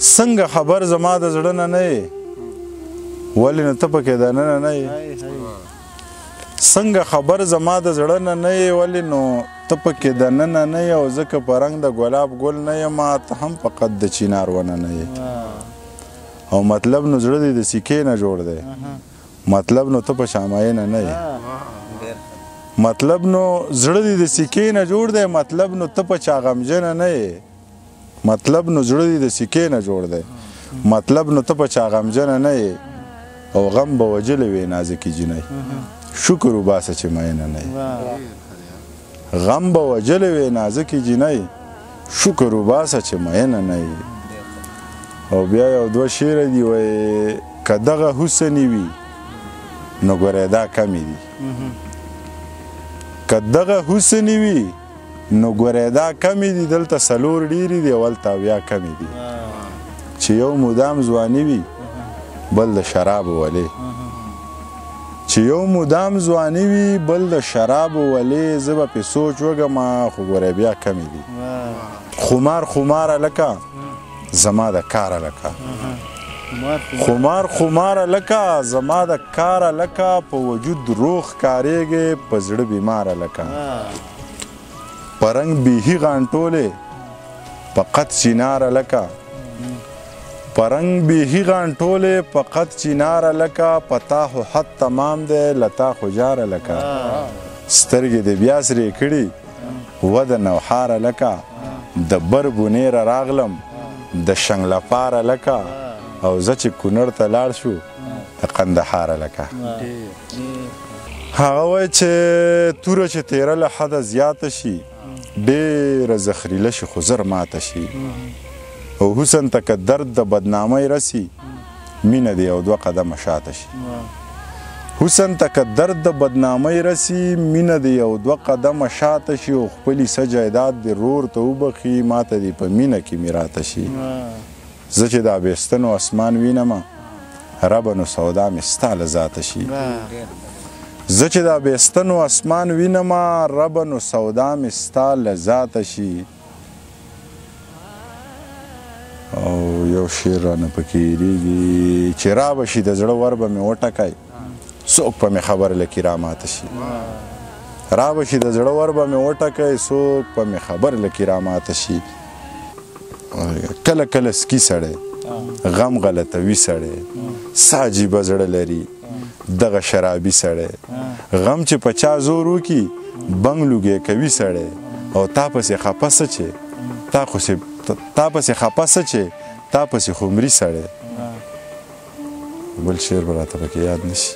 څنګه خبر زما د زړه نه نه یې ولې نو ته پکې دننه نه یې څنګه خبر زما د زړه نه نه یې ولې نو ته پکې دننه نه یې او ځکه په رنګ د ګلاب ګل نه یم ته هم په قد د چینار ونه نه یې او مطلب نو زړه دې د سیکې نه جوړ دی مطلب نو ته په شاماینه نه یې مطلب نو زړه دې د سیکې نه جوړ دی مطلب نو ته په چا غمجنه نه یې مطلب نو زړه دې د سیکې نه جوړ دی مطلب نو ته په چا غمجنه نه یې او غم به وجلې وې نازکې جینۍ شکر وباسه چې مینه نه یې غم به وجلې وې نازکې جینۍ شکر وباسه چې مینه نه یې او بیا یو دوه شعره دي وایي که دغه حسنې وي نو ګورې دا کمې دي که دغه حسنې وي نو ګورې دا کمې دي دلته څلور ډېرې دي او هلته اویا کمې دي چې یو مدام ځواني وي بل د شرابو ولې چې یو مدام ځواني وي بل د شرابو ولې زه به پې سوچ وږم خو ګورې بیا کمې دي خمار خماره لکه زما د کاره لکه خمار خماره لکه زما د کاره لکه په وجود روغ کاریږي په زړه بیماره لکه په رنګ بیهي غانټولې په قد چیناره لکه په رنګ بیهي غانټولې په قد چیناره لکه په تا خو حد تمام دی له تا خو جاره لکه سترګې دې بیا سرې کړي وده نوحاره لکه د بر بونیره راغلم د شنګلپاره لکه او زه چې کونړ ته لاړ شو د قندهاره لکه هغه وایي چې توره چې تیره له حده زیاته شي ډېره زخریله شي خو زر ماته شي او حسن ته که درد د بدنامۍ رسي مینه دې یو دوه قدمه شاته شي حسن ته که درد د بدنامۍ رسي مینه دې یو دوه قدمه شاته شي او خپلې څه جایداد دې رور ته وبخي ماته دې په مینه کې میراته شي زه چې دا بیستن و اسمان وینمه ربه نو سودا مې ستا له ذاته شي زه چې دا بیستن و اسمان وینمه ربه نو سودا مې ستا له ذاته شي او یو شعر رانه پکې هېرېږي چې را به شي د زړه ور به مې وټکئ څوک په مې خبر لکې راماته شي را به شي د زړه ور به مې وټکئ څوک په مې خبر لکې راماته شي کله کله سکي سړی غم غلطوي سړی څه عجیبه زړه لري دغه شرابي سړی غم چې په چا زور وکړي بنګ لوګی کوي سړی او تا پسې خفه څه چې تا پسې خفه څه چې تا پسې خو مري سړی بل شعر به راته پکې یاد نه شي